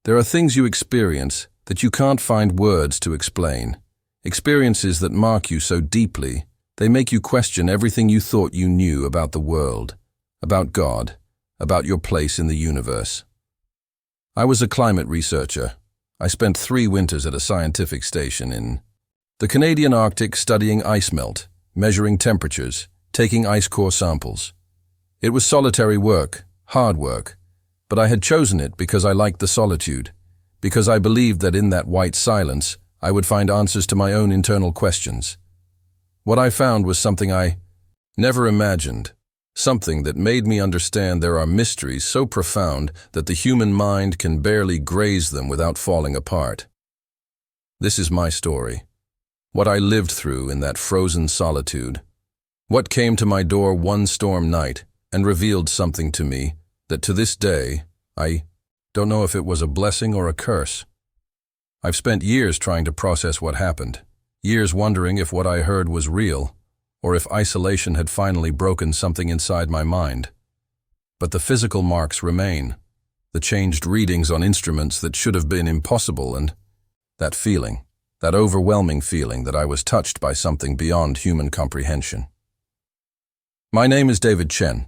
There are things you experience that you can't find words to explain. Experiences that mark you so deeply, they make you question everything you thought you knew about the world, about God, about your place in the universe. I was a climate researcher. I spent 3 winters at a scientific station in the Canadian Arctic studying ice melt, measuring temperatures, taking ice core samples. It was solitary work, hard work, but I had chosen it because I liked the solitude, because I believed that in that white silence I would find answers to my own internal questions. What I found was something I never imagined, something that made me understand there are mysteries so profound that the human mind can barely graze them without falling apart. This is my story, what I lived through in that frozen solitude, what came to my door one storm night and revealed something to me that to this day, I don't know if it was a blessing or a curse. I've spent years trying to process what happened, years wondering if what I heard was real, or if isolation had finally broken something inside my mind. But the physical marks remain, the changed readings on instruments that should have been impossible, and that feeling, that overwhelming feeling that I was touched by something beyond human comprehension. My name is David Chen.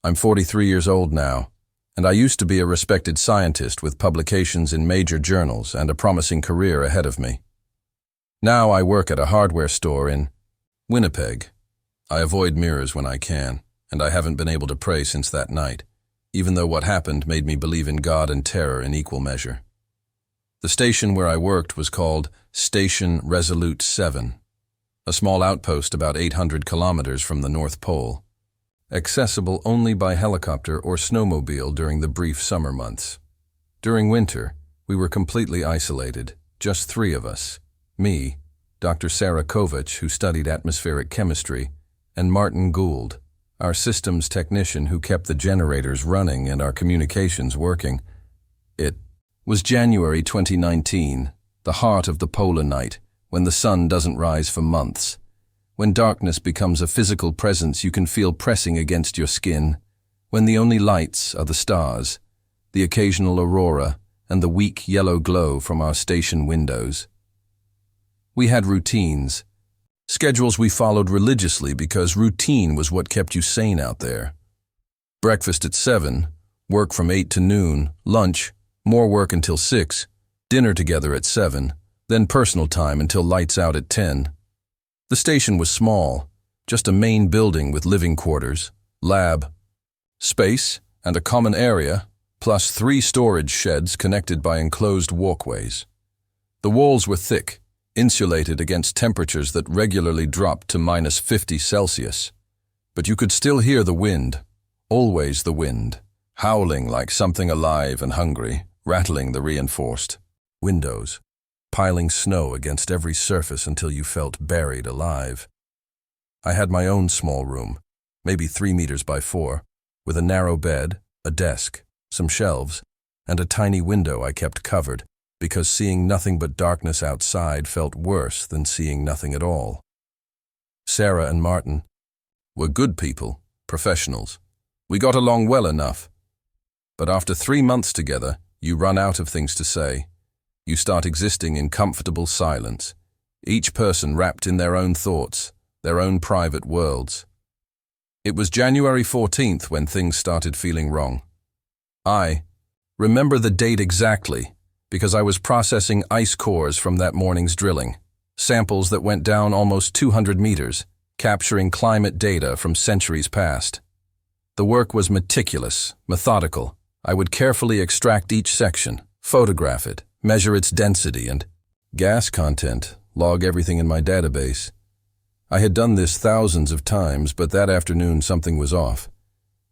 I'm 43 years old now, and I used to be a respected scientist with publications in major journals and a promising career ahead of me. Now I work at a hardware store in Winnipeg. I avoid mirrors when I can, and I haven't been able to pray since that night, even though what happened made me believe in God and terror in equal measure. The station where I worked was called Station Resolute 7, a small outpost about 800 kilometers from the North Pole, accessible only by helicopter or snowmobile during the brief summer months. During winter, we were completely isolated, just 3 of us, me, Dr. Sarah Kovach, who studied atmospheric chemistry, and Martin Gould, our systems technician who kept the generators running and our communications working. It was January 2019, the heart of the polar night, when the sun doesn't rise for months. When darkness becomes a physical presence you can feel pressing against your skin, when the only lights are the stars, the occasional aurora, and the weak yellow glow from our station windows. We had routines, schedules we followed religiously because routine was what kept you sane out there. Breakfast at 7, work from 8 to noon, lunch, more work until 6, dinner together at 7, then personal time until lights out at 10. The station was small, just a main building with living quarters, lab, space, and a common area, plus 3 storage sheds connected by enclosed walkways. The walls were thick, insulated against temperatures that regularly dropped to -50 Celsius. But you could still hear the wind, always the wind, howling like something alive and hungry, rattling the reinforced windows, piling snow against every surface until you felt buried alive. I had my own small room, maybe 3 meters by 4, with a narrow bed, a desk, some shelves, and a tiny window I kept covered, because seeing nothing but darkness outside felt worse than seeing nothing at all. Sarah and Martin were good people, professionals. We got along well enough. But after 3 months together, you run out of things to say. You start existing in comfortable silence, each person wrapped in their own thoughts, their own private worlds. It was January 14th when things started feeling wrong. I remember the date exactly because I was processing ice cores from that morning's drilling, samples that went down almost 200 meters, capturing climate data from centuries past. The work was meticulous, methodical. I would carefully extract each section, photograph it, measure its density and gas content, log everything in my database. I had done this thousands of times, but that afternoon something was off.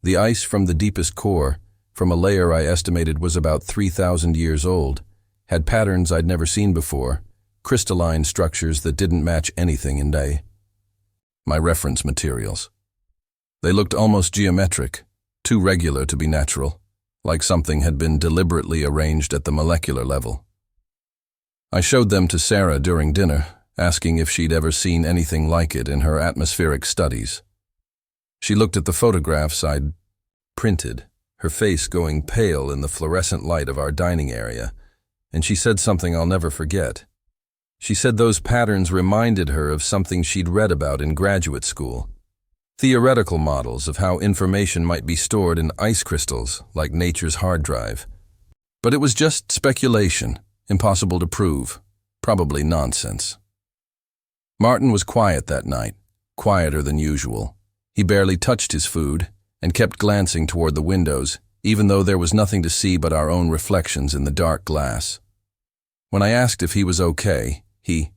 The ice from the deepest core, from a layer I estimated was about 3,000 years old, had patterns I'd never seen before, crystalline structures that didn't match anything in my reference materials. They looked almost geometric, too regular to be natural, like something had been deliberately arranged at the molecular level. I showed them to Sarah during dinner, asking if she'd ever seen anything like it in her atmospheric studies. She looked at the photographs I'd printed, her face going pale in the fluorescent light of our dining area, and she said something I'll never forget. She said those patterns reminded her of something she'd read about in graduate school. Theoretical models of how information might be stored in ice crystals, like nature's hard drive. But it was just speculation, impossible to prove, probably nonsense. Martin was quiet that night, quieter than usual. He barely touched his food and kept glancing toward the windows, even though there was nothing to see but our own reflections in the dark glass. When I asked if he was okay, he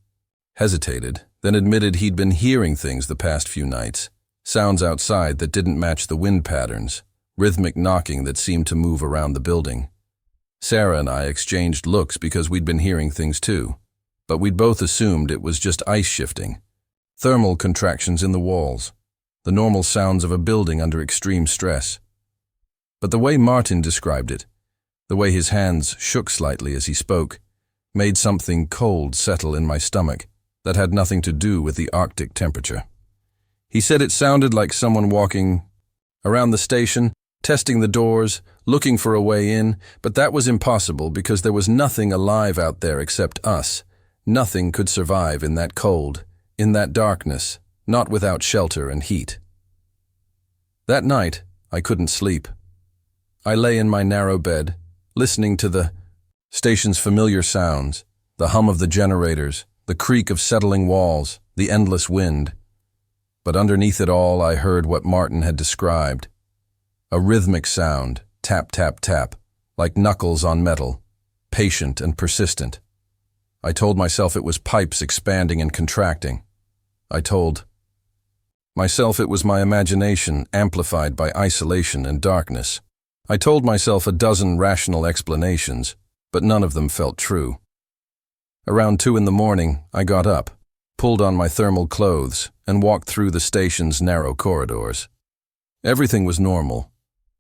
hesitated, then admitted he'd been hearing things the past few nights, sounds outside that didn't match the wind patterns, rhythmic knocking that seemed to move around the building. Sarah and I exchanged looks because we'd been hearing things too, but we'd both assumed it was just ice shifting, thermal contractions in the walls, the normal sounds of a building under extreme stress. But the way Martin described it, the way his hands shook slightly as he spoke, made something cold settle in my stomach that had nothing to do with the Arctic temperature. He said it sounded like someone walking around the station, testing the doors, looking for a way in, but that was impossible because there was nothing alive out there except us. Nothing could survive in that cold, in that darkness, not without shelter and heat. That night, I couldn't sleep. I lay in my narrow bed, listening to the station's familiar sounds, the hum of the generators, the creak of settling walls, the endless wind. But underneath it all, I heard what Martin had described. A rhythmic sound, tap, tap, tap, like knuckles on metal, patient and persistent. I told myself it was pipes expanding and contracting. I told myself it was my imagination amplified by isolation and darkness. I told myself a dozen rational explanations, but none of them felt true. Around 2 a.m, I got up, pulled on my thermal clothes, and walked through the station's narrow corridors. Everything was normal.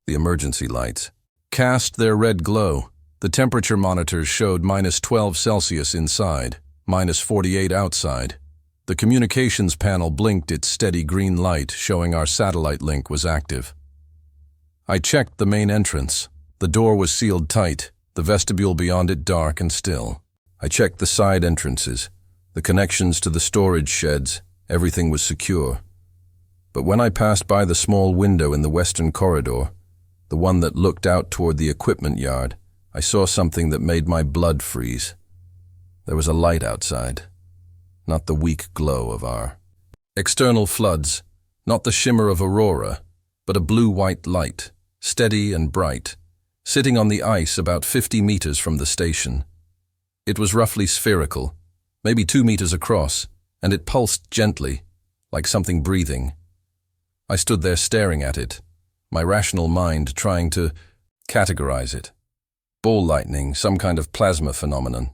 The emergency lights cast their red glow. The temperature monitors showed -12°C inside, -48 outside. The communications panel blinked its steady green light, showing our satellite link was active. I checked the main entrance. The door was sealed tight, the vestibule beyond it dark and still. I checked the side entrances, the connections to the storage sheds. Everything was secure. But when I passed by the small window in the western corridor, the one that looked out toward the equipment yard, I saw something that made my blood freeze. There was a light outside, not the weak glow of our external floods, not the shimmer of aurora, but a blue-white light, steady and bright, sitting on the ice about 50 meters from the station. It was roughly spherical, maybe 2 meters across, and it pulsed gently, like something breathing. I stood there staring at it, my rational mind trying to categorize it. Ball lightning, some kind of plasma phenomenon.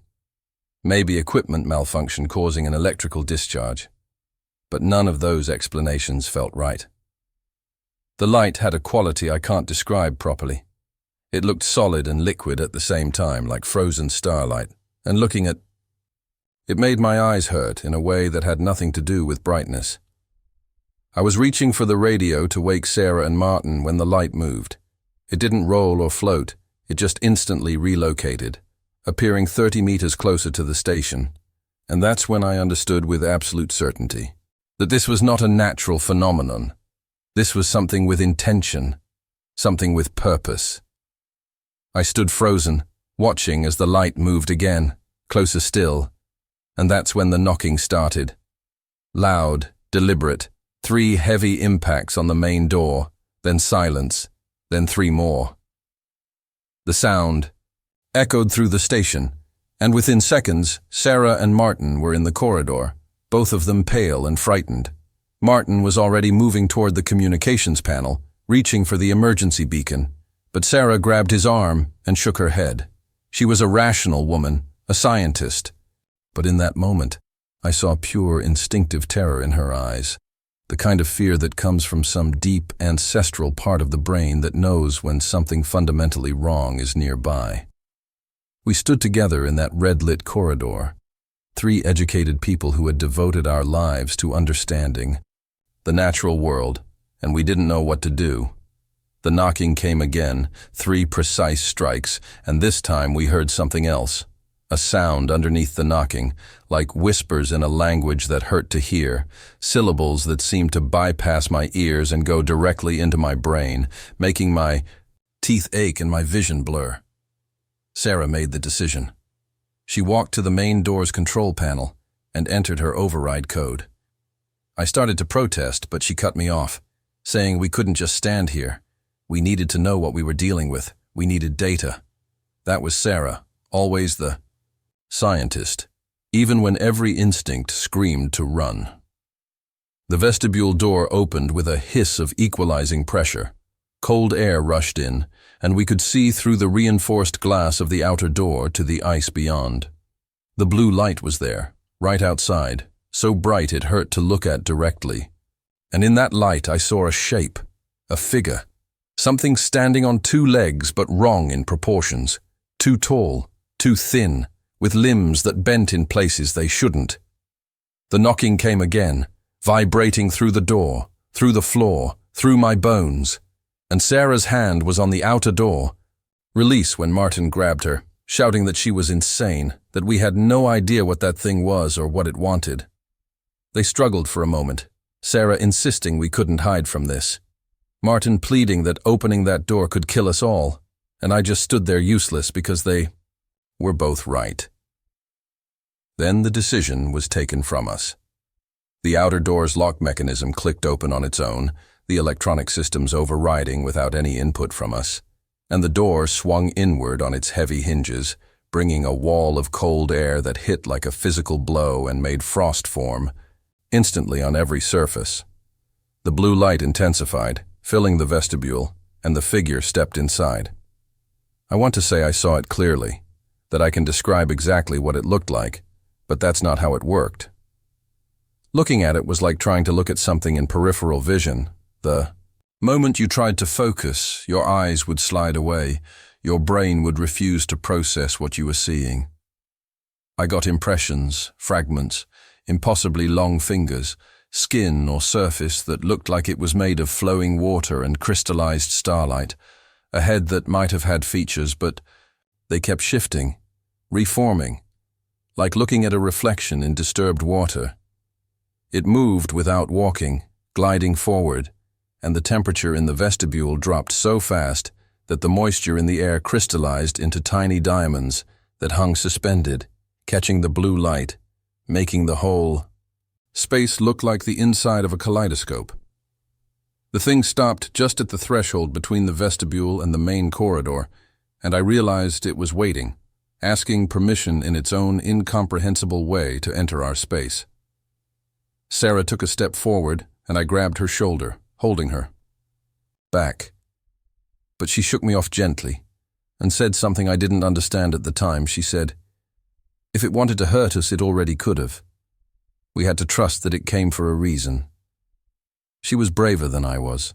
Maybe equipment malfunction causing an electrical discharge. But none of those explanations felt right. The light had a quality I can't describe properly. It looked solid and liquid at the same time, like frozen starlight, and looking at it made my eyes hurt in a way that had nothing to do with brightness. I was reaching for the radio to wake Sarah and Martin when the light moved. It didn't roll or float, it just instantly relocated, appearing 30 meters closer to the station, and that's when I understood with absolute certainty that this was not a natural phenomenon. This was something with intention, something with purpose. I stood frozen, watching as the light moved again, closer still, and that's when the knocking started. Loud, deliberate, 3 heavy impacts on the main door, then silence, then 3 more. The sound echoed through the station, and within seconds, Sarah and Martin were in the corridor, both of them pale and frightened. Martin was already moving toward the communications panel, reaching for the emergency beacon, but Sarah grabbed his arm and shook her head. She was a rational woman, a scientist, but in that moment, I saw pure instinctive terror in her eyes, the kind of fear that comes from some deep ancestral part of the brain that knows when something fundamentally wrong is nearby. We stood together in that red-lit corridor, 3 educated people who had devoted our lives to understanding the natural world, and we didn't know what to do. The knocking came again, 3 precise strikes, and this time we heard something else, A sound underneath the knocking, like whispers in a language that hurt to hear, syllables that seemed to bypass my ears and go directly into my brain, making my teeth ache and my vision blur. Sarah made the decision. She walked to the main door's control panel and entered her override code. I started to protest, but she cut me off, saying we couldn't just stand here. We needed to know what we were dealing with. We needed data. That was Sarah, always the scientist, even when every instinct screamed to run. The vestibule door opened with a hiss of equalizing pressure. Cold air rushed in, and we could see through the reinforced glass of the outer door to the ice beyond. The blue light was there, right outside, so bright it hurt to look at directly. And in that light I saw a shape, a figure, something standing on two legs but wrong in proportions, too tall, too thin, with limbs that bent in places they shouldn't. The knocking came again, vibrating through the door, through the floor, through my bones, and Sarah's hand was on the outer door. Release when Martin grabbed her, shouting that she was insane, that we had no idea what that thing was or what it wanted. They struggled for a moment, Sarah insisting we couldn't hide from this, Martin pleading that opening that door could kill us all, and I just stood there useless because they were both right. Then the decision was taken from us. The outer door's lock mechanism clicked open on its own, the electronic systems overriding without any input from us, and the door swung inward on its heavy hinges, bringing a wall of cold air that hit like a physical blow and made frost form, instantly on every surface. The blue light intensified, filling the vestibule, and the figure stepped inside. I want to say I saw it clearly, that I can describe exactly what it looked like, but that's not how it worked. Looking at it was like trying to look at something in peripheral vision. The moment you tried to focus, your eyes would slide away, your brain would refuse to process what you were seeing. I got impressions, fragments, impossibly long fingers, skin or surface that looked like it was made of flowing water and crystallized starlight, a head that might have had features, but they kept shifting, reforming, like looking at a reflection in disturbed water. It moved without walking, gliding forward, and the temperature in the vestibule dropped so fast that the moisture in the air crystallized into tiny diamonds that hung suspended, catching the blue light, making the whole space look like the inside of a kaleidoscope. The thing stopped just at the threshold between the vestibule and the main corridor, and I realized it was waiting, asking permission in its own incomprehensible way to enter our space. Sarah took a step forward, and I grabbed her shoulder, holding her. Back. But she shook me off gently, and said something I didn't understand at the time. She said, "If it wanted to hurt us, it already could have. We had to trust that it came for a reason." She was braver than I was.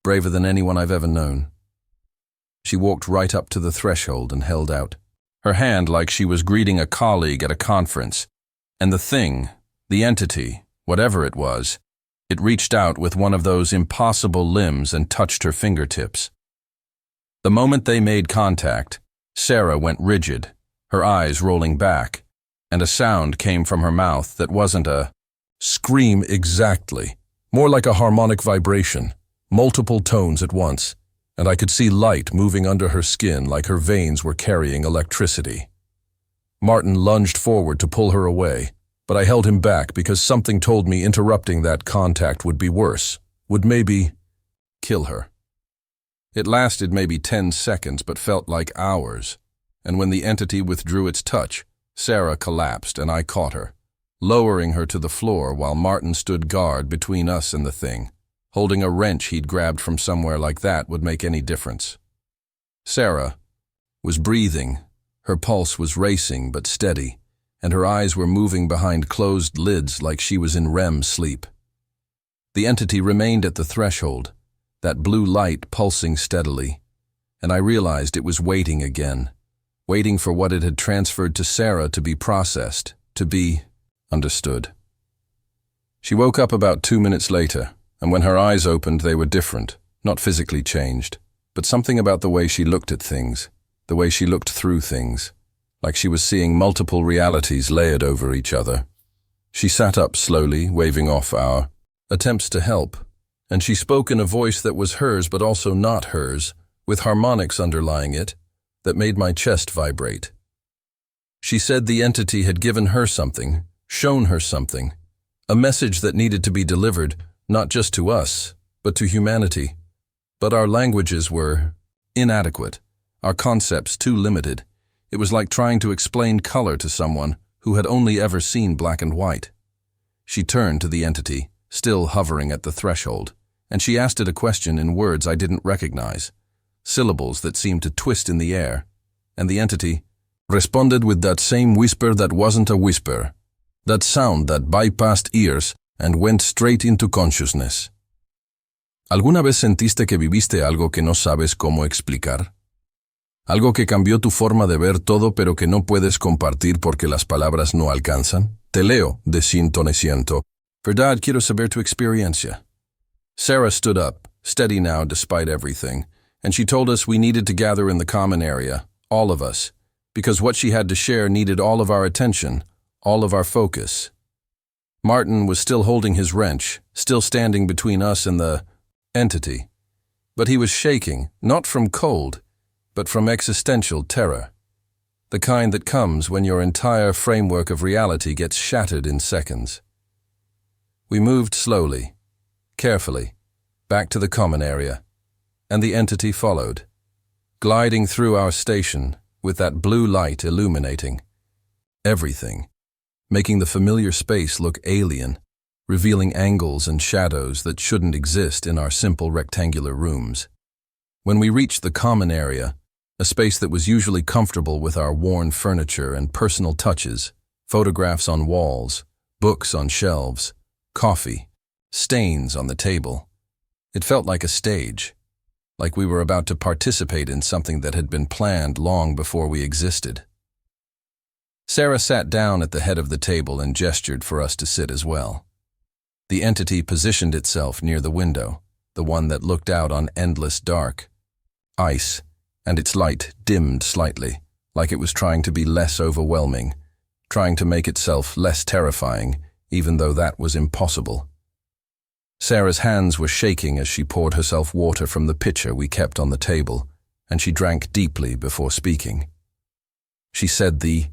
Braver than anyone I've ever known. She walked right up to the threshold and held out her hand like she was greeting a colleague at a conference, and the thing, the entity, whatever it was, it reached out with one of those impossible limbs and touched her fingertips. The moment they made contact, Sarah went rigid, her eyes rolling back, and a sound came from her mouth that wasn't a scream exactly, more like a harmonic vibration, multiple tones at once, and I could see light moving under her skin like her veins were carrying electricity. Martin lunged forward to pull her away, but I held him back because something told me interrupting that contact would be worse, would maybe kill her. It lasted maybe 10 seconds but felt like hours, and when the entity withdrew its touch, Sarah collapsed and I caught her, lowering her to the floor while Martin stood guard between us and the thing, holding a wrench he'd grabbed from somewhere like that would make any difference. Sarah was breathing, her pulse was racing but steady, and her eyes were moving behind closed lids like she was in REM sleep. The entity remained at the threshold, that blue light pulsing steadily, and I realized it was waiting again, waiting for what it had transferred to Sarah to be processed, to be understood. She woke up about 2 minutes later, and when her eyes opened they were different, not physically changed, but something about the way she looked at things, the way she looked through things, like she was seeing multiple realities layered over each other. She sat up slowly, waving off our attempts to help, and she spoke in a voice that was hers but also not hers, with harmonics underlying it that made my chest vibrate. She said the entity had given her something, shown her something, a message that needed to be delivered, not just to us, but to humanity. But our languages were inadequate, our concepts too limited. It was like trying to explain color to someone who had only ever seen black and white. She turned to the entity, still hovering at the threshold, and she asked it a question in words I didn't recognize, syllables that seemed to twist in the air, and the entity responded with that same whisper that wasn't a whisper, that sound that bypassed ears and went straight into consciousness. ¿Alguna vez sentiste que viviste algo que no sabes cómo explicar? Algo que cambió tu forma de ver todo pero que no puedes compartir porque las palabras no alcanzan? Te leo de ciento en ciento. Verdad quiero saber tu experiencia. Sarah stood up, steady now despite everything, and she told us we needed to gather in the common area, all of us, because what she had to share needed all of our attention, all of our focus. Martin was still holding his wrench, still standing between us and the entity. But he was shaking, not from cold, but from existential terror. The kind that comes when your entire framework of reality gets shattered in seconds. We moved slowly, carefully, back to the common area, and the entity followed, gliding through our station with that blue light illuminating everything, making the familiar space look alien, revealing angles and shadows that shouldn't exist in our simple rectangular rooms. When we reached the common area, a space that was usually comfortable with our worn furniture and personal touches, photographs on walls, books on shelves, coffee, stains on the table. It felt like a stage, like we were about to participate in something that had been planned long before we existed. Sarah sat down at the head of the table and gestured for us to sit as well. The entity positioned itself near the window, the one that looked out on endless dark, ice, and its light dimmed slightly, like it was trying to be less overwhelming, trying to make itself less terrifying, even though that was impossible. Sarah's hands were shaking as she poured herself water from the pitcher we kept on the table, and she drank deeply before speaking. She said the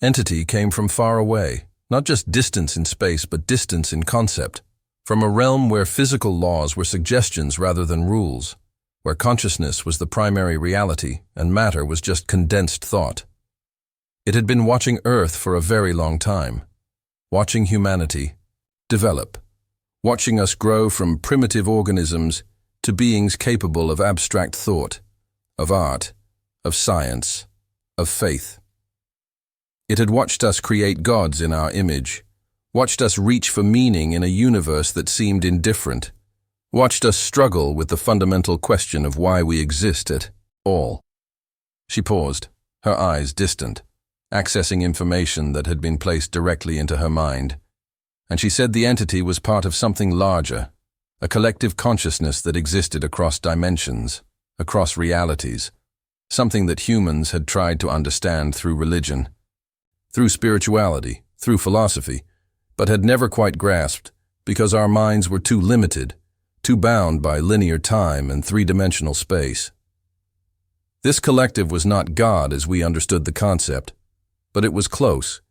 entity came from far away, not just distance in space, but distance in concept, from a realm where physical laws were suggestions rather than rules, where consciousness was the primary reality and matter was just condensed thought. It had been watching Earth for a very long time, watching humanity develop, watching us grow from primitive organisms to beings capable of abstract thought, of art, of science, of faith. It had watched us create gods in our image, watched us reach for meaning in a universe that seemed indifferent, watched us struggle with the fundamental question of why we exist at all. She paused, her eyes distant, accessing information that had been placed directly into her mind, and she said the entity was part of something larger, a collective consciousness that existed across dimensions, across realities, something that humans had tried to understand through religion, through spirituality, through philosophy, but had never quite grasped because our minds were too limited, too bound by linear time and three-dimensional space. This collective was not God as we understood the concept, but it was close.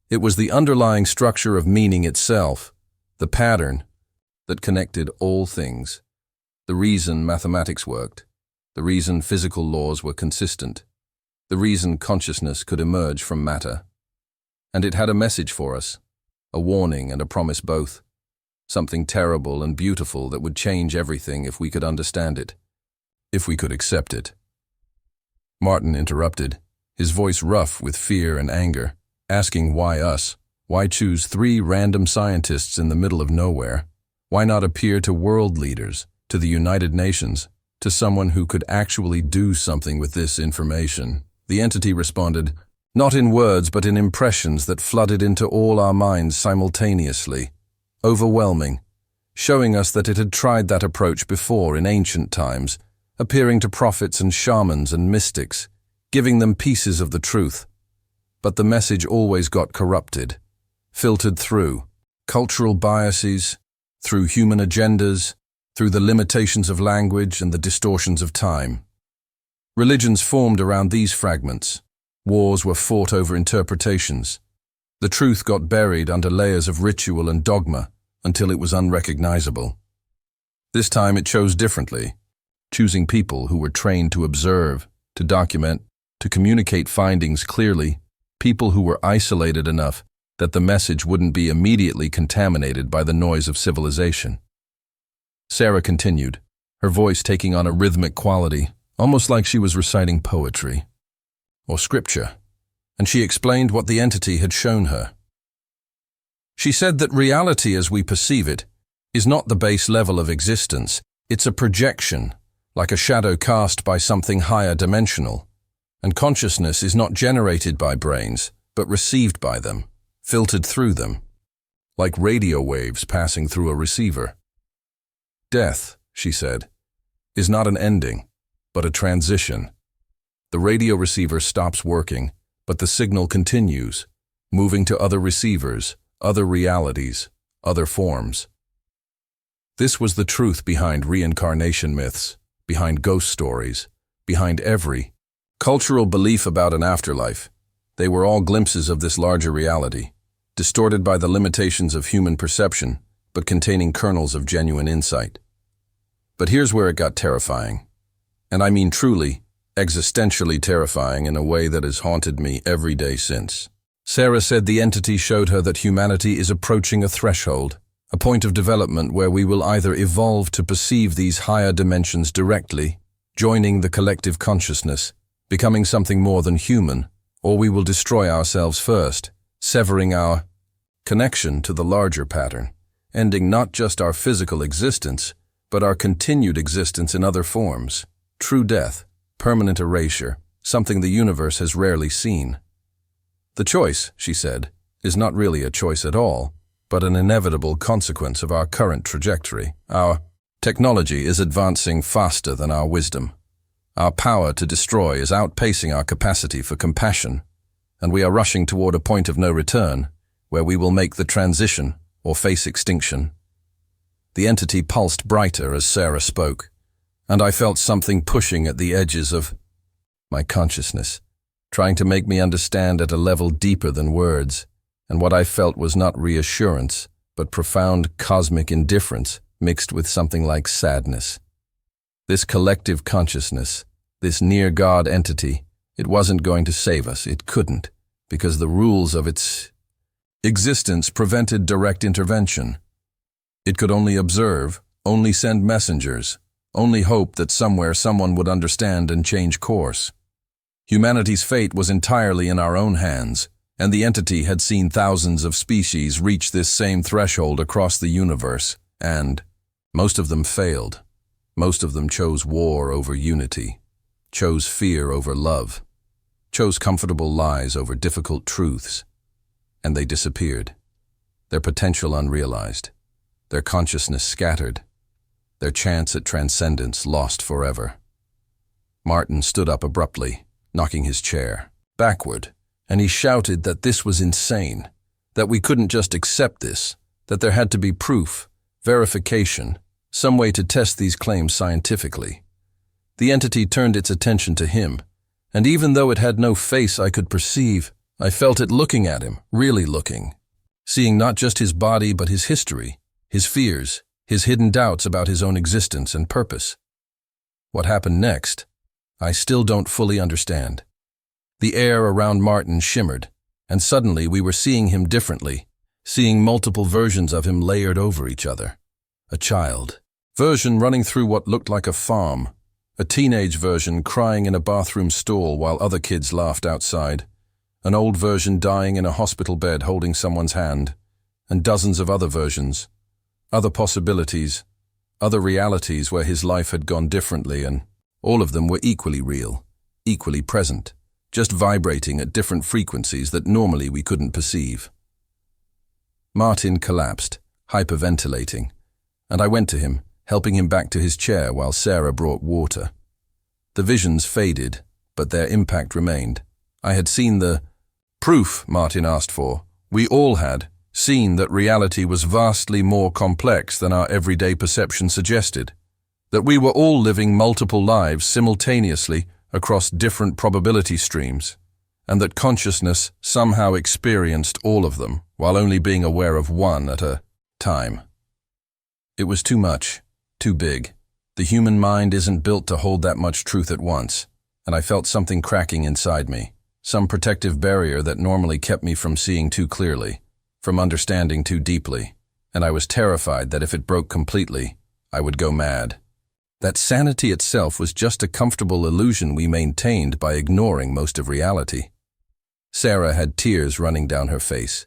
It was the underlying structure of meaning itself, the pattern that connected all things, the reason mathematics worked, the reason physical laws were consistent, the reason consciousness could emerge from matter. And it had a message for us, a warning and a promise both, something terrible and beautiful that would change everything if we could understand it, if we could accept it. Martin interrupted, his voice rough with fear and anger, asking why us? Why choose 3 random scientists in the middle of nowhere? Why not appear to world leaders, to the United Nations, to someone who could actually do something with this information? The entity responded, not in words but in impressions that flooded into all our minds simultaneously, overwhelming, showing us that it had tried that approach before in ancient times, appearing to prophets and shamans and mystics, giving them pieces of the truth, but the message always got corrupted, filtered through cultural biases, through human agendas, through the limitations of language and the distortions of time. Religions formed around these fragments. Wars were fought over interpretations. The truth got buried under layers of ritual and dogma until it was unrecognizable. This time it chose differently, choosing people who were trained to observe, to document, to communicate findings clearly, people who were isolated enough that the message wouldn't be immediately contaminated by the noise of civilization. Sarah continued, her voice taking on a rhythmic quality, almost like she was reciting poetry or scripture, and she explained what the entity had shown her. She said that reality as we perceive it is not the base level of existence, it's a projection, like a shadow cast by something higher dimensional, and consciousness is not generated by brains, but received by them, filtered through them, like radio waves passing through a receiver. Death, she said, is not an ending, but a transition. The radio receiver stops working, but the signal continues, moving to other receivers, other realities, other forms. This was the truth behind reincarnation myths, behind ghost stories, behind every cultural belief about an afterlife. They were all glimpses of this larger reality, distorted by the limitations of human perception, but containing kernels of genuine insight. But here's where it got terrifying. And I mean truly, existentially terrifying in a way that has haunted me every day since. Sarah said the entity showed her that humanity is approaching a threshold, a point of development where we will either evolve to perceive these higher dimensions directly, joining the collective consciousness, becoming something more than human, or we will destroy ourselves first, severing our connection to the larger pattern, ending not just our physical existence, but our continued existence in other forms, true death, permanent erasure, something the universe has rarely seen. The choice, she said, is not really a choice at all, but an inevitable consequence of our current trajectory. Our technology is advancing faster than our wisdom. Our power to destroy is outpacing our capacity for compassion, and we are rushing toward a point of no return, where we will make the transition or face extinction. The entity pulsed brighter as Sarah spoke, and I felt something pushing at the edges of my consciousness, trying to make me understand at a level deeper than words, and what I felt was not reassurance, but profound cosmic indifference mixed with something like sadness. This collective consciousness, this near-God entity, it wasn't going to save us, it couldn't, because the rules of its existence prevented direct intervention. It could only observe, only send messengers, only hope that somewhere someone would understand and change course. Humanity's fate was entirely in our own hands, and the entity had seen thousands of species reach this same threshold across the universe, and most of them failed. Most of them chose war over unity, chose fear over love, chose comfortable lies over difficult truths, and they disappeared, their potential unrealized, their consciousness scattered, their chance at transcendence lost forever. Martin stood up abruptly, knocking his chair backward, and he shouted that this was insane, that we couldn't just accept this, that there had to be proof, verification, some way to test these claims scientifically. The entity turned its attention to him, and even though it had no face I could perceive, I felt it looking at him, really looking, seeing not just his body but his history, his fears, his hidden doubts about his own existence and purpose. What happened next, I still don't fully understand. The air around Martin shimmered, and suddenly we were seeing him differently, seeing multiple versions of him layered over each other. A child version running through what looked like a farm, a teenage version crying in a bathroom stall while other kids laughed outside, an old version dying in a hospital bed holding someone's hand, and dozens of other versions, other possibilities, other realities where his life had gone differently, and all of them were equally real, equally present, just vibrating at different frequencies that normally we couldn't perceive. Martin collapsed, hyperventilating, and I went to him, helping him back to his chair while Sarah brought water. The visions faded, but their impact remained. I had seen the Proof, Martin asked for. We all had seen that reality was vastly more complex than our everyday perception suggested, that we were all living multiple lives simultaneously across different probability streams, and that consciousness somehow experienced all of them while only being aware of one at a time. It was too much, too big. The human mind isn't built to hold that much truth at once, and I felt something cracking inside me, some protective barrier that normally kept me from seeing too clearly, from understanding too deeply, and I was terrified that if it broke completely, I would go mad. That sanity itself was just a comfortable illusion we maintained by ignoring most of reality. Sarah had tears running down her face.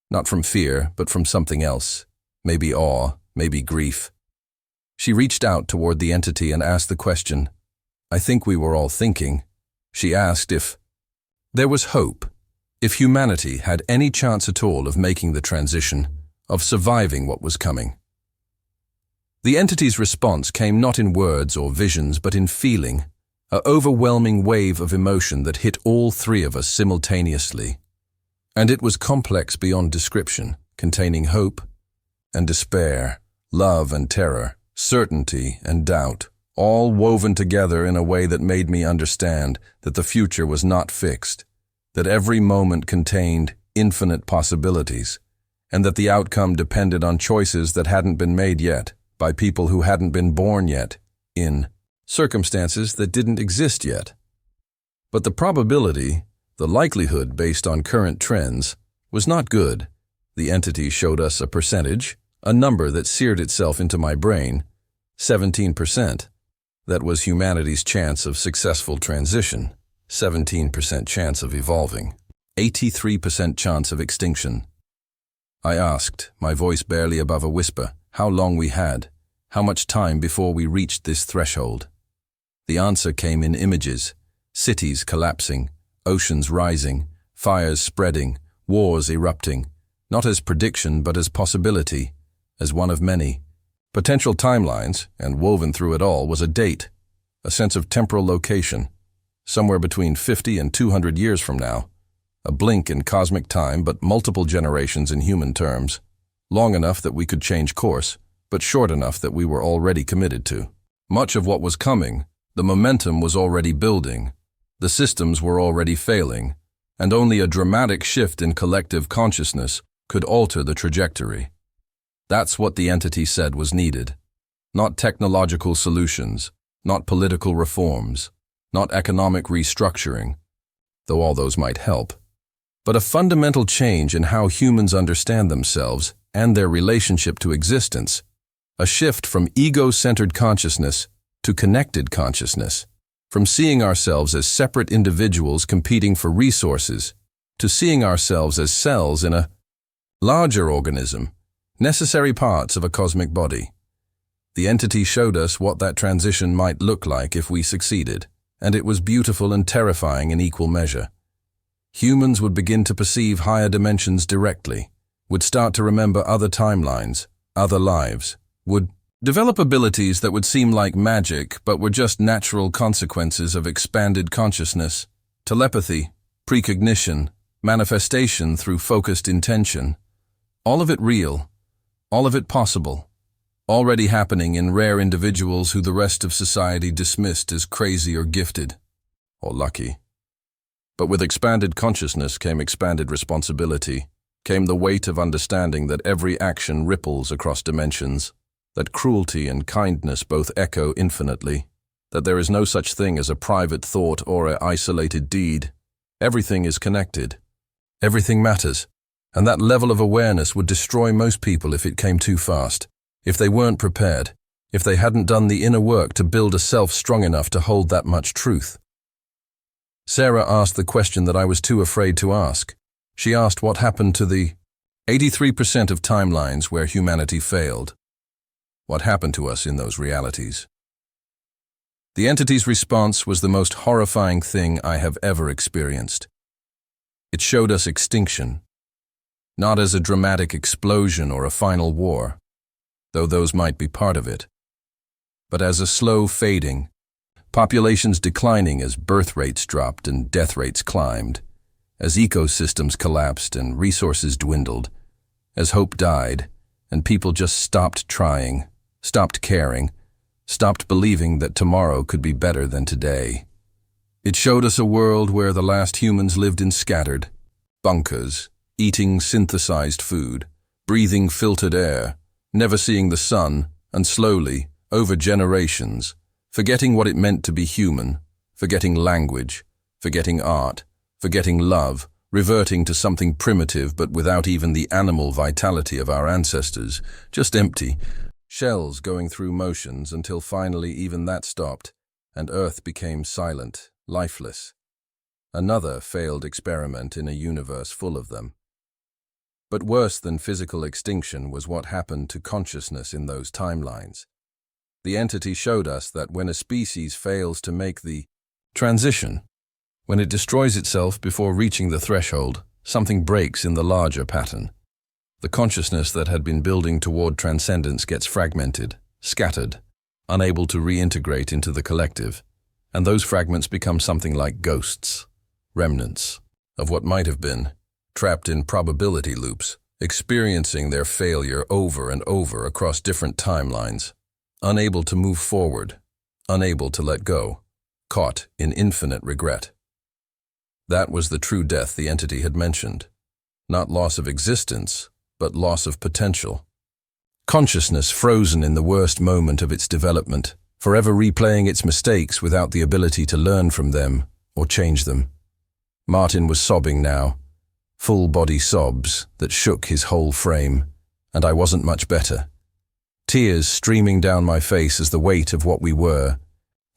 Not from fear, but from something else. Maybe awe, maybe grief. She reached out toward the entity and asked the question. I think we were all thinking. She asked if there was hope, if humanity had any chance at all of making the transition, of surviving what was coming. The entity's response came not in words or visions, but in feeling, an overwhelming wave of emotion that hit all three of us simultaneously. And it was complex beyond description, containing hope and despair, love and terror, certainty and doubt, all woven together in a way that made me understand that the future was not fixed, that every moment contained infinite possibilities, and that the outcome depended on choices that hadn't been made yet, by people who hadn't been born yet, in circumstances that didn't exist yet. But the probability, the likelihood based on current trends, was not good. The entity showed us a percentage, a number that seared itself into my brain, 17%. That was humanity's chance of successful transition, 17% chance of evolving, 83% chance of extinction. I asked, my voice barely above a whisper, how long we had, how much time before we reached this threshold. The answer came in images, cities collapsing, oceans rising, fires spreading, wars erupting, not as prediction but as possibility, as one of many. Potential timelines, and woven through it all, was a date, a sense of temporal location, somewhere between 50 and 200 years from now, a blink in cosmic time but multiple generations in human terms, long enough that we could change course, but short enough that we were already committed to. Much of what was coming, the momentum was already building, the systems were already failing, and only a dramatic shift in collective consciousness could alter the trajectory. That's what the entity said was needed. Not technological solutions, not political reforms, not economic restructuring, though all those might help, but a fundamental change in how humans understand themselves and their relationship to existence, a shift from ego-centered consciousness to connected consciousness, from seeing ourselves as separate individuals competing for resources to seeing ourselves as cells in a larger organism, necessary parts of a cosmic body. The entity showed us what that transition might look like if we succeeded, and it was beautiful and terrifying in equal measure. Humans would begin to perceive higher dimensions directly, would start to remember other timelines, other lives, would develop abilities that would seem like magic but were just natural consequences of expanded consciousness, telepathy, precognition, manifestation through focused intention. All of it real, all of it possible, already happening in rare individuals who the rest of society dismissed as crazy or gifted, or lucky. But with expanded consciousness came expanded responsibility, came the weight of understanding that every action ripples across dimensions, that cruelty and kindness both echo infinitely, that there is no such thing as a private thought or an isolated deed. Everything is connected. Everything matters. And that level of awareness would destroy most people if it came too fast, if they weren't prepared, if they hadn't done the inner work to build a self strong enough to hold that much truth. Sarah asked the question that I was too afraid to ask. She asked what happened to the 83% of timelines where humanity failed. What happened to us in those realities? The entity's response was the most horrifying thing I have ever experienced. It showed us extinction, not as a dramatic explosion or a final war, though those might be part of it, but as a slow fading, populations declining as birth rates dropped and death rates climbed, as ecosystems collapsed and resources dwindled, as hope died, and people just stopped trying, stopped caring, stopped believing that tomorrow could be better than today. It showed us a world where the last humans lived in scattered bunkers, eating synthesized food, breathing filtered air, never seeing the sun, and slowly, over generations, forgetting what it meant to be human, forgetting language, forgetting art, forgetting love, reverting to something primitive but without even the animal vitality of our ancestors, just empty, shells going through motions until finally even that stopped, and Earth became silent, lifeless. Another failed experiment in a universe full of them. But worse than physical extinction was what happened to consciousness in those timelines. The entity showed us that when a species fails to make the transition, when it destroys itself before reaching the threshold, something breaks in the larger pattern. The consciousness that had been building toward transcendence gets fragmented, scattered, unable to reintegrate into the collective, and those fragments become something like ghosts, remnants of what might have been, trapped in probability loops, experiencing their failure over and over across different timelines, unable to move forward, unable to let go, caught in infinite regret. That was the true death the entity had mentioned. Not loss of existence, but loss of potential. Consciousness frozen in the worst moment of its development, forever replaying its mistakes without the ability to learn from them or change them. Martin was sobbing now, full-body sobs that shook his whole frame, and I wasn't much better. Tears streaming down my face as the weight of what we were,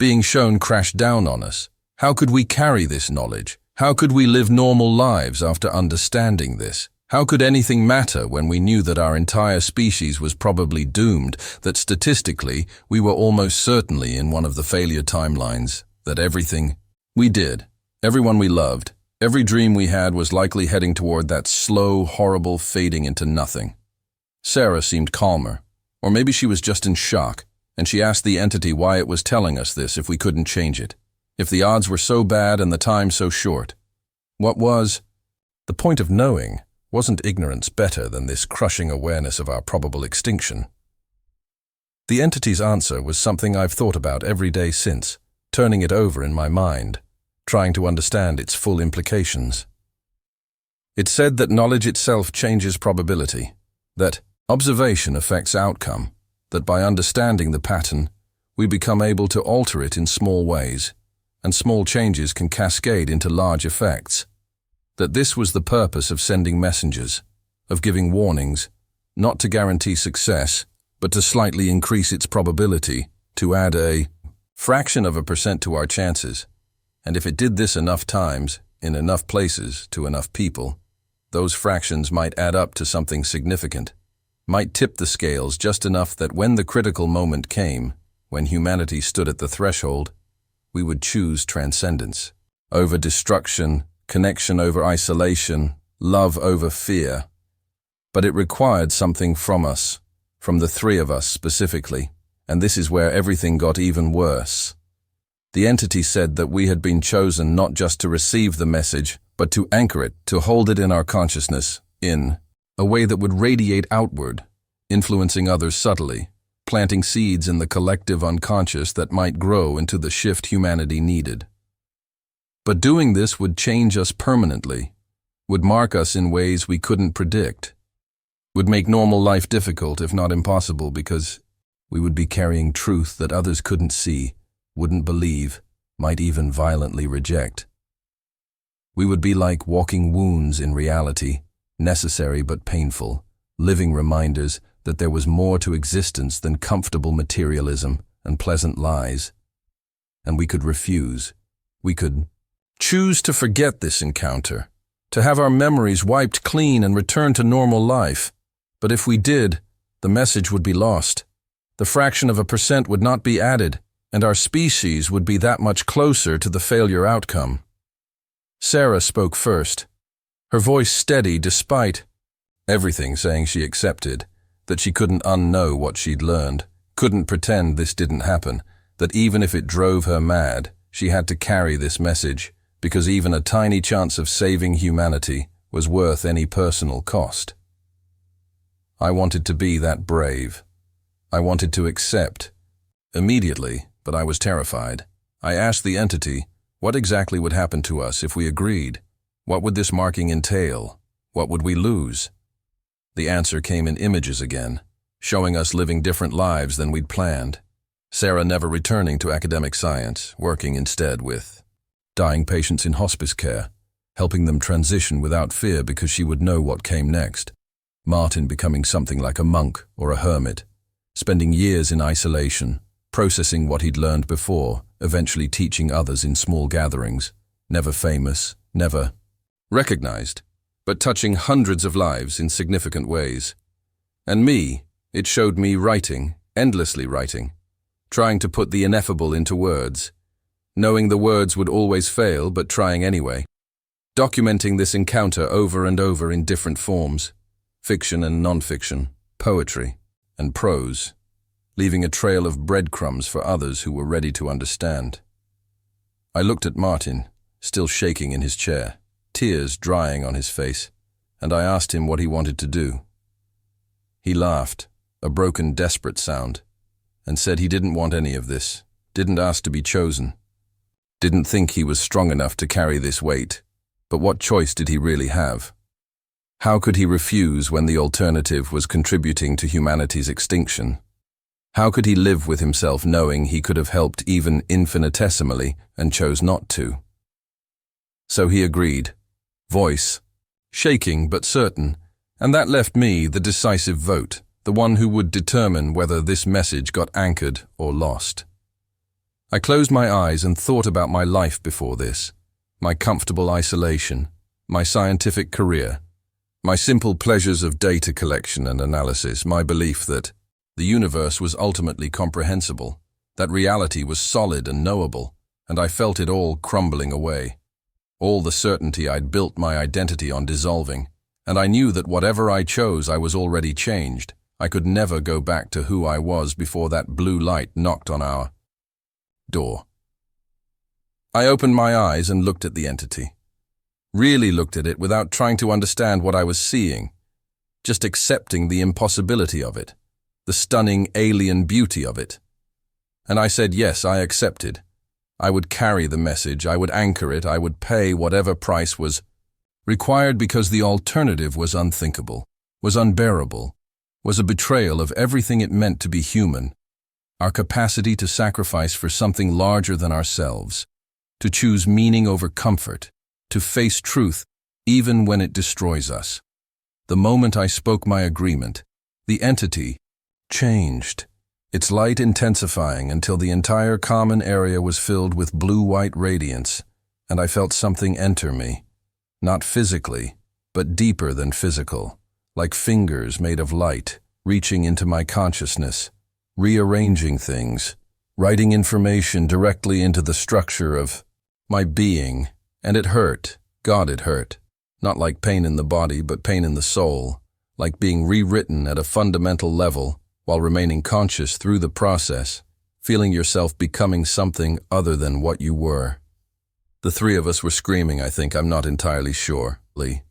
being shown crashed down on us. How could we carry this knowledge? How could we live normal lives after understanding this? How could anything matter when we knew that our entire species was probably doomed, that statistically we were almost certainly in one of the failure timelines, that everything we did, everyone we loved, every dream we had was likely heading toward that slow, horrible fading into nothing? Sarah seemed calmer, or maybe she was just in shock, and she asked the entity why it was telling us this if we couldn't change it, if the odds were so bad and the time so short. What was the point of knowing? Wasn't ignorance better than this crushing awareness of our probable extinction? The entity's answer was something I've thought about every day since, turning it over in my mind, trying to understand its full implications. It said that knowledge itself changes probability, that observation affects outcome, that by understanding the pattern, we become able to alter it in small ways, and small changes can cascade into large effects. That this was the purpose of sending messengers, of giving warnings, not to guarantee success, but to slightly increase its probability, to add a fraction of a percent to our chances. And if it did this enough times, in enough places, to enough people, those fractions might add up to something significant, might tip the scales just enough that when the critical moment came, when humanity stood at the threshold, we would choose transcendence over destruction, connection over isolation, love over fear. But it required something from us, from the three of us specifically, and this is where everything got even worse. The entity said that we had been chosen not just to receive the message, but to anchor it, to hold it in our consciousness, in a way that would radiate outward, influencing others subtly, planting seeds in the collective unconscious that might grow into the shift humanity needed. But doing this would change us permanently, would mark us in ways we couldn't predict, would make normal life difficult if not impossible because we would be carrying truth that others couldn't see, wouldn't believe, might even violently reject. We would be like walking wounds in reality, necessary but painful, living reminders that there was more to existence than comfortable materialism and pleasant lies. And we could refuse. We could choose to forget this encounter, to have our memories wiped clean and return to normal life. But if we did, the message would be lost. The fraction of a percent would not be added, and our species would be that much closer to the failure outcome. Sarah spoke first, her voice steady despite everything saying she accepted, that she couldn't unknow what she'd learned, couldn't pretend this didn't happen, that even if it drove her mad, she had to carry this message, because even a tiny chance of saving humanity was worth any personal cost. I wanted to be that brave. I wanted to accept. Immediately, but I was terrified. I asked the entity, what exactly would happen to us if we agreed? What would this marking entail? What would we lose? The answer came in images again, showing us living different lives than we'd planned. Sarah never returning to academic science, working instead with dying patients in hospice care, helping them transition without fear because she would know what came next. Martin becoming something like a monk or a hermit, spending years in isolation, processing what he'd learned before, eventually teaching others in small gatherings, never famous, never recognized, but touching hundreds of lives in significant ways. And me, it showed me writing, endlessly writing, trying to put the ineffable into words, knowing the words would always fail but trying anyway, documenting this encounter over and over in different forms, fiction and non-fiction, poetry and prose, leaving a trail of breadcrumbs for others who were ready to understand. I looked at Martin, still shaking in his chair, tears drying on his face, and I asked him what he wanted to do. He laughed, a broken, desperate sound, and said he didn't want any of this, didn't ask to be chosen, didn't think he was strong enough to carry this weight, but what choice did he really have? How could he refuse when the alternative was contributing to humanity's extinction? How could he live with himself knowing he could have helped even infinitesimally and chose not to? So he agreed, voice, shaking but certain, and that left me the decisive vote, the one who would determine whether this message got anchored or lost. I closed my eyes and thought about my life before this, my comfortable isolation, my scientific career, my simple pleasures of data collection and analysis, my belief that the universe was ultimately comprehensible, that reality was solid and knowable, and I felt it all crumbling away. All the certainty I'd built my identity on dissolving, and I knew that whatever I chose I was already changed. I could never go back to who I was before that blue light knocked on our door. I opened my eyes and looked at the entity. Really looked at it without trying to understand what I was seeing, just accepting the impossibility of it, the stunning alien beauty of it. And I said yes, I accepted. I would carry the message, I would anchor it, I would pay whatever price was required because the alternative was unthinkable, was unbearable, was a betrayal of everything it meant to be human, our capacity to sacrifice for something larger than ourselves, to choose meaning over comfort, to face truth even when it destroys us. The moment I spoke my agreement, the entity changed, its light intensifying until the entire common area was filled with blue-white radiance, and I felt something enter me, not physically, but deeper than physical, like fingers made of light, reaching into my consciousness, rearranging things, writing information directly into the structure of my being, and it hurt. God, it hurt. Not like pain in the body, but pain in the soul, like being rewritten at a fundamental level while remaining conscious through the process, feeling yourself becoming something other than what you were. The three of us were screaming, I think, I'm not entirely sure, Lee,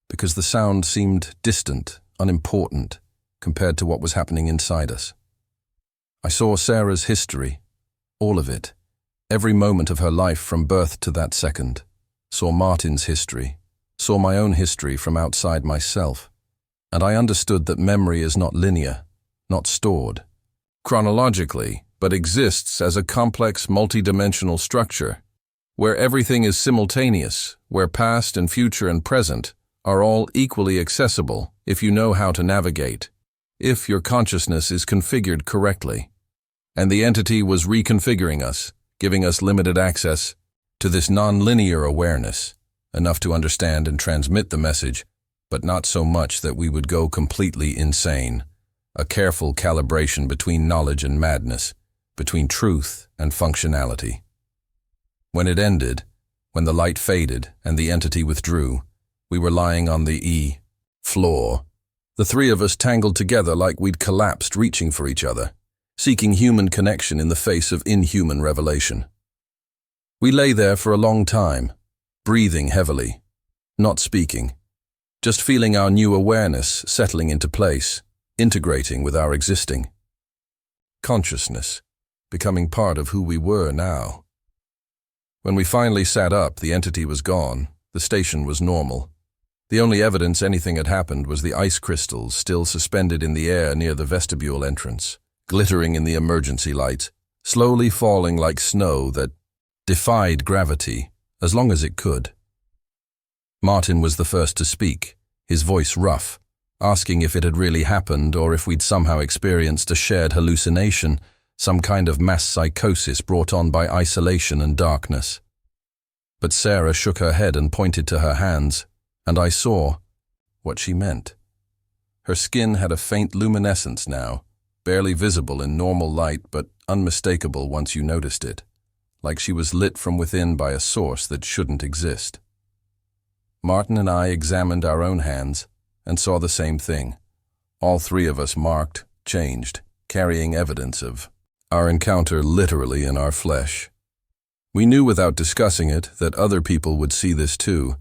because the sound seemed distant, unimportant, compared to what was happening inside us. I saw Sarah's history, all of it, every moment of her life from birth to that second, saw Martin's history, saw my own history from outside myself, and I understood that memory is not linear, not stored chronologically, but exists as a complex multidimensional structure, where everything is simultaneous, where past and future and present are all equally accessible if you know how to navigate, if your consciousness is configured correctly. And the entity was reconfiguring us, giving us limited access to this non-linear awareness, enough to understand and transmit the message, but not so much that we would go completely insane. A careful calibration between knowledge and madness, between truth and functionality. When it ended, when the light faded and the entity withdrew, we were lying on the floor, the three of us tangled together like we'd collapsed, reaching for each other, seeking human connection in the face of inhuman revelation. We lay there for a long time, breathing heavily, not speaking, just feeling our new awareness settling into place, integrating with our existing consciousness, becoming part of who we were now. When we finally sat up, the entity was gone, the station was normal. The only evidence anything had happened was the ice crystals still suspended in the air near the vestibule entrance, glittering in the emergency lights, slowly falling like snow that defied gravity as long as it could. Martin was the first to speak, his voice rough, asking if it had really happened or if we'd somehow experienced a shared hallucination, some kind of mass psychosis brought on by isolation and darkness. But Sarah shook her head and pointed to her hands, and I saw what she meant. Her skin had a faint luminescence now, barely visible in normal light but unmistakable once you noticed it, like she was lit from within by a source that shouldn't exist. Martin and I examined our own hands and saw the same thing. All three of us marked, changed, carrying evidence of our encounter literally in our flesh. We knew without discussing it that other people would see this too,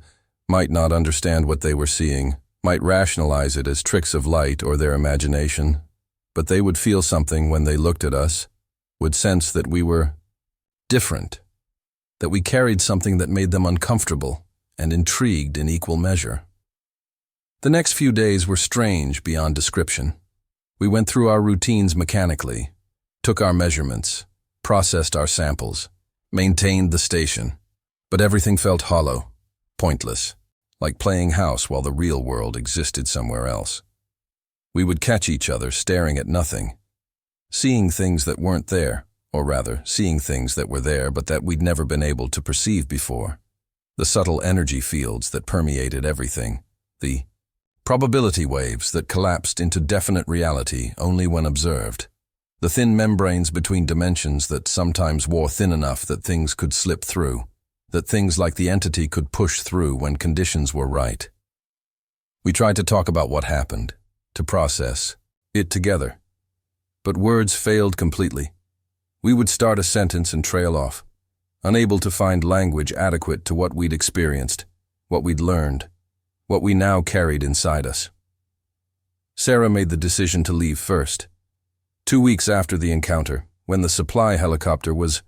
might not understand what they were seeing, might rationalize it as tricks of light or their imagination, but they would feel something when they looked at us, would sense that we were different, that we carried something that made them uncomfortable and intrigued in equal measure. The next few days were strange beyond description. We went through our routines mechanically, took our measurements, processed our samples, maintained the station, but everything felt hollow, pointless, like playing house while the real world existed somewhere else. We would catch each other staring at nothing, seeing things that weren't there, or rather, seeing things that were there but that we'd never been able to perceive before. The subtle energy fields that permeated everything, the probability waves that collapsed into definite reality only when observed, the thin membranes between dimensions that sometimes wore thin enough that things could slip through, that things like the entity could push through when conditions were right. We tried to talk about what happened, to process it together, but words failed completely. We would start a sentence and trail off, unable to find language adequate to what we'd experienced, what we'd learned, what we now carried inside us. Sarah made the decision to leave first. 2 weeks after the encounter, when the supply helicopter was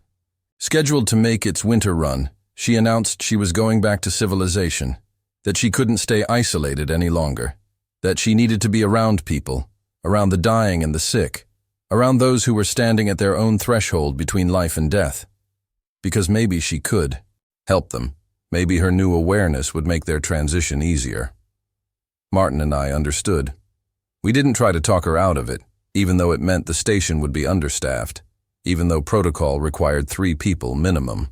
scheduled to make its winter run, she announced she was going back to civilization, that she couldn't stay isolated any longer, that she needed to be around people, around the dying and the sick, around those who were standing at their own threshold between life and death. Because maybe she could help them. Maybe her new awareness would make their transition easier. Martin and I understood. We didn't try to talk her out of it, even though it meant the station would be understaffed, even though protocol required 3 people minimum.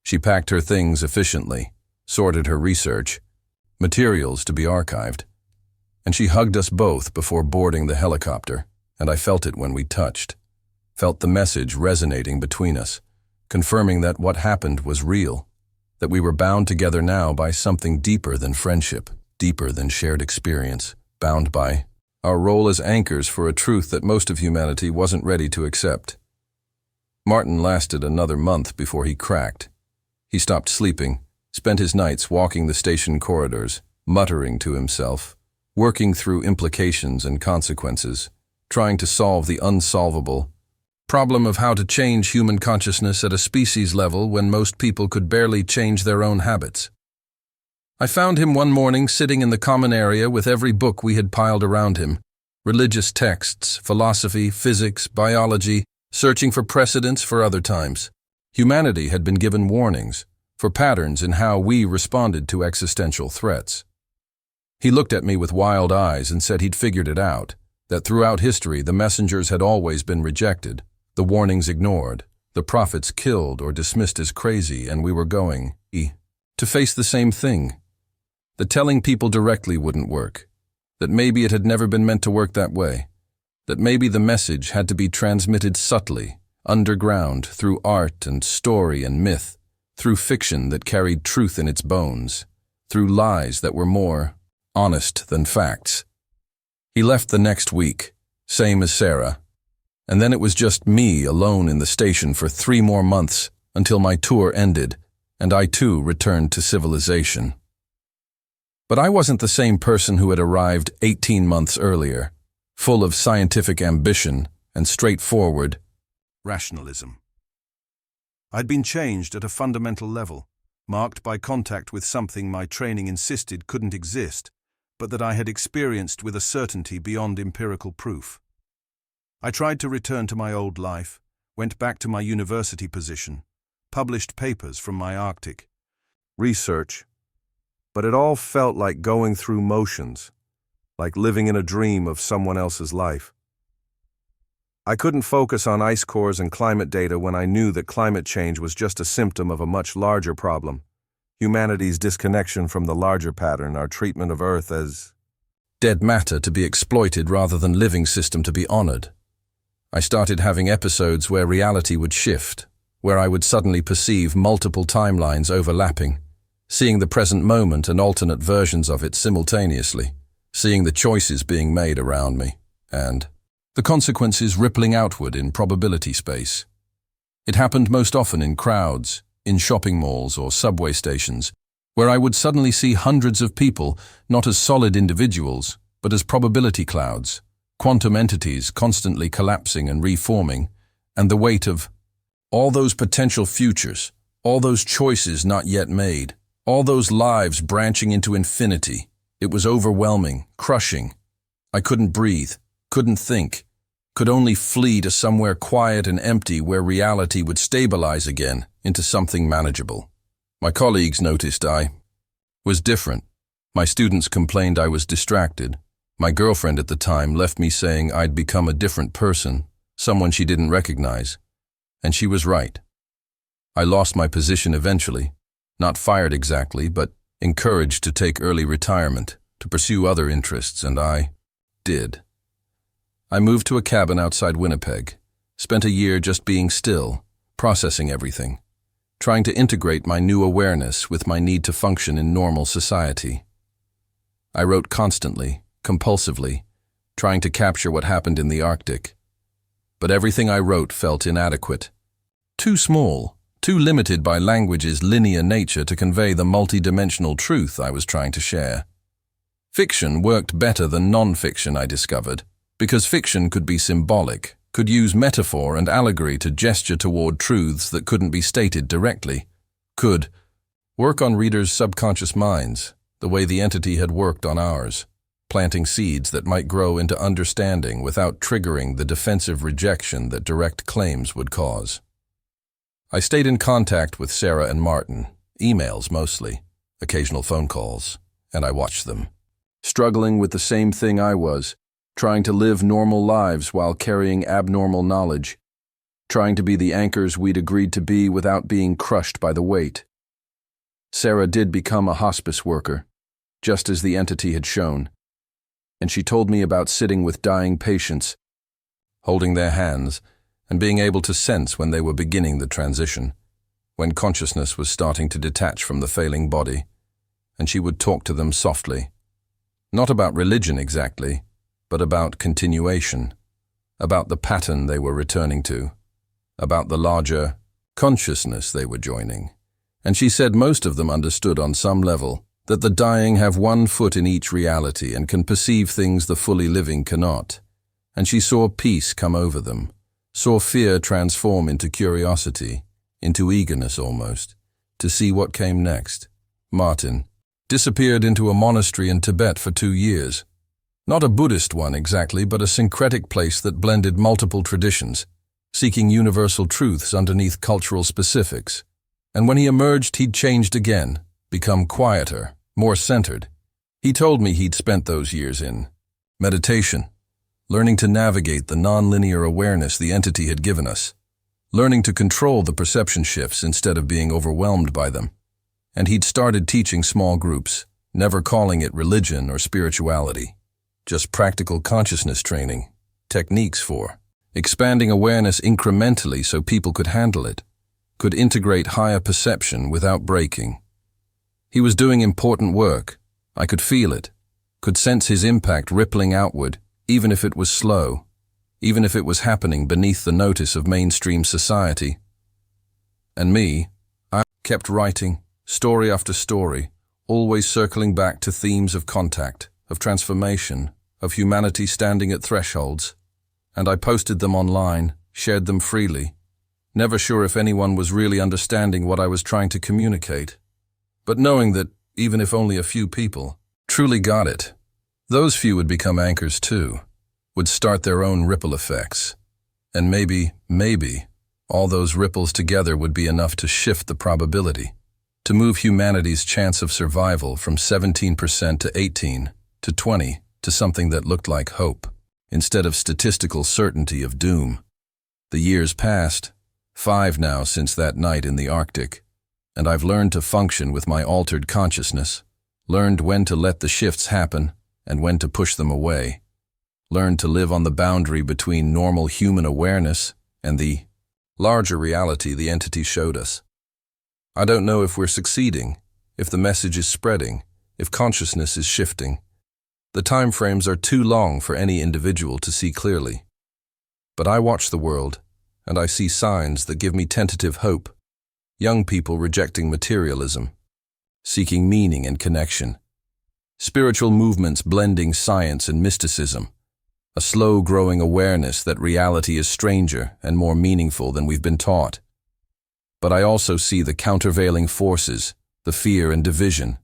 She packed her things efficiently, sorted her research, materials to be archived, and she hugged us both before boarding the helicopter, and I felt it when we touched, felt the message resonating between us, confirming that what happened was real, that we were bound together now by something deeper than friendship, deeper than shared experience, bound by our role as anchors for a truth that most of humanity wasn't ready to accept. Martin lasted another month before he cracked. He stopped sleeping, spent his nights walking the station corridors, muttering to himself, working through implications and consequences, trying to solve the unsolvable problem of how to change human consciousness at a species level when most people could barely change their own habits. I found him one morning sitting in the common area with every book we had piled around him, religious texts, philosophy, physics, biology, searching for precedents for other times. Humanity had been given warnings for patterns in how we responded to existential threats. He looked at me with wild eyes and said he'd figured it out, that throughout history the messengers had always been rejected, the warnings ignored, the prophets killed or dismissed as crazy, and we were going to face the same thing. That telling people directly wouldn't work, that maybe it had never been meant to work that way, that maybe the message had to be transmitted subtly, underground, through art and story and myth, through fiction that carried truth in its bones, through lies that were more honest than facts. He left the next week, same as Sarah, and then it was just me alone in the station for 3 more months until my tour ended, and I too returned to civilization. But I wasn't the same person who had arrived 18 months earlier, full of scientific ambition and straightforward rationalism. I'd been changed at a fundamental level, marked by contact with something my training insisted couldn't exist, but that I had experienced with a certainty beyond empirical proof. I tried to return to my old life, went back to my university position, published papers from my Arctic research, but it all felt like going through motions, like living in a dream of someone else's life. I couldn't focus on ice cores and climate data when I knew that climate change was just a symptom of a much larger problem: humanity's disconnection from the larger pattern, our treatment of Earth as dead matter to be exploited rather than living system to be honored. I started having episodes where reality would shift, where I would suddenly perceive multiple timelines overlapping, seeing the present moment and alternate versions of it simultaneously, seeing the choices being made around me, and the consequences rippling outward in probability space. It happened most often in crowds, in shopping malls or subway stations, where I would suddenly see hundreds of people not as solid individuals, but as probability clouds, quantum entities constantly collapsing and reforming, and the weight of all those potential futures, all those choices not yet made, all those lives branching into infinity. It was overwhelming, crushing. I couldn't breathe, couldn't think, could only flee to somewhere quiet and empty where reality would stabilize again into something manageable. My colleagues noticed I was different. My students complained I was distracted. My girlfriend at the time left me saying I'd become a different person, someone she didn't recognize. And she was right. I lost my position eventually, not fired exactly, but encouraged to take early retirement, to pursue other interests, and I did. I moved to a cabin outside Winnipeg, spent a year just being still, processing everything, trying to integrate my new awareness with my need to function in normal society. I wrote constantly, compulsively, trying to capture what happened in the Arctic. But everything I wrote felt inadequate, too small, too limited by language's linear nature to convey the multidimensional truth I was trying to share. Fiction worked better than non-fiction, I discovered, because fiction could be symbolic, could use metaphor and allegory to gesture toward truths that couldn't be stated directly, could work on readers' subconscious minds, the way the entity had worked on ours, planting seeds that might grow into understanding without triggering the defensive rejection that direct claims would cause. I stayed in contact with Sarah and Martin, emails mostly, occasional phone calls, and I watched them. Struggling with the same thing I was, trying to live normal lives while carrying abnormal knowledge, trying to be the anchors we'd agreed to be without being crushed by the weight. Sarah did become a hospice worker, just as the entity had shown, and she told me about sitting with dying patients, holding their hands, and being able to sense when they were beginning the transition, when consciousness was starting to detach from the failing body, and she would talk to them softly. Not about religion exactly, but about continuation, about the pattern they were returning to, about the larger consciousness they were joining. And she said most of them understood on some level that the dying have one foot in each reality and can perceive things the fully living cannot. And she saw peace come over them, saw fear transform into curiosity, into eagerness almost, to see what came next. Martin disappeared into a monastery in Tibet for 2 years. Not a Buddhist one exactly, but a syncretic place that blended multiple traditions, seeking universal truths underneath cultural specifics. And when he emerged, he'd changed again, become quieter, more centered. He told me he'd spent those years in meditation, learning to navigate the nonlinear awareness the entity had given us, learning to control the perception shifts instead of being overwhelmed by them. And he'd started teaching small groups, never calling it religion or spirituality. Just practical consciousness training, techniques for expanding awareness incrementally so people could handle it, could integrate higher perception without breaking. He was doing important work. I could feel it, could sense his impact rippling outward, even if it was slow, even if it was happening beneath the notice of mainstream society. And me, I kept writing, story after story, always circling back to themes of contact, of transformation, of humanity standing at thresholds. And I posted them online, shared them freely, never sure if anyone was really understanding what I was trying to communicate. But knowing that, even if only a few people truly got it, those few would become anchors too, would start their own ripple effects. And maybe, all those ripples together would be enough to shift the probability, to move humanity's chance of survival from 17% to 18 to 20 to something that looked like hope, instead of statistical certainty of doom. The years passed, 5 now since that night in the Arctic, and I've learned to function with my altered consciousness, learned when to let the shifts happen and when to push them away, learned to live on the boundary between normal human awareness and the larger reality the entity showed us. I don't know if we're succeeding, if the message is spreading, if consciousness is shifting. The time frames are too long for any individual to see clearly. But I watch the world, and I see signs that give me tentative hope. Young people rejecting materialism, seeking meaning and connection. Spiritual movements blending science and mysticism. A slow-growing awareness that reality is stranger and more meaningful than we've been taught. But I also see the countervailing forces, the fear and division,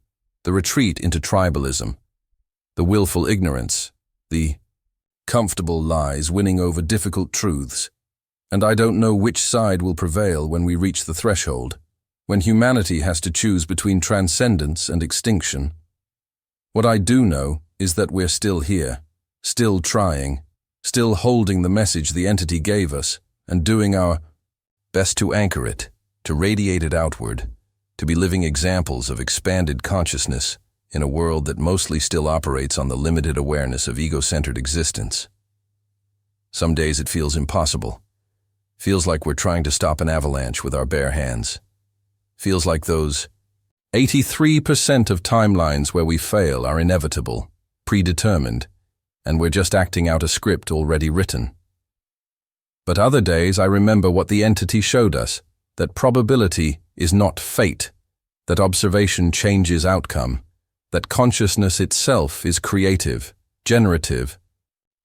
the retreat into tribalism, the willful ignorance, the comfortable lies winning over difficult truths. And I don't know which side will prevail when we reach the threshold, when humanity has to choose between transcendence and extinction. What I do know is that we're still here, still trying, still holding the message the entity gave us, and doing our best to anchor it, to radiate it outward, to be living examples of expanded consciousness in a world that mostly still operates on the limited awareness of ego-centered existence. Some days it feels impossible. Feels like we're trying to stop an avalanche with our bare hands. Feels like those 83% of timelines where we fail are inevitable, predetermined, and we're just acting out a script already written. But other days I remember what the entity showed us, that probability is not fate, that observation changes outcome, that consciousness itself is creative, generative,